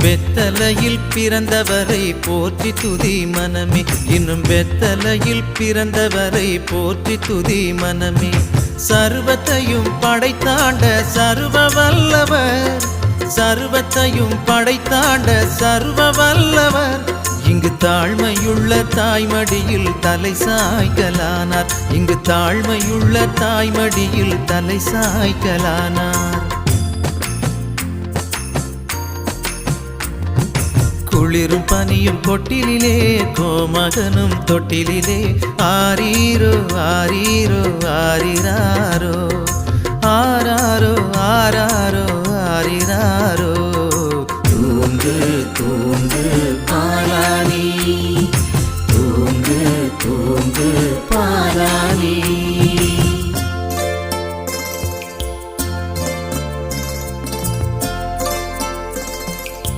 வெத்தலையில் பிறந்தவரை போற்றி துதி மனமே, இன்னும் வெத்தலையில் பிறந்தவரை போற்றி துதி மனமே. சர்வத்தையும் படைத்தாண்ட சர்வ வல்லவர், சர்வத்தையும் படைத்தாண்ட சர்வ வல்லவர். இங்கு தாழ்மையுள்ள தாய்மடியில் தலை சாய்க்கலானார், இங்கு தாழ்மையுள்ள தாய்மடியில் தலை சாய்க்கலானார். குளிரும் பனியும் கொட்டிலே, கோமகனும் தொட்டிலே, ஆரீரோ ஆரீரோ ஆரிராரோ, ஆராரோ ஆராரோ ஆரிராரோ. தூங்கு தூங்கு பாலானி, தூங்கு தூங்கு பாலானி.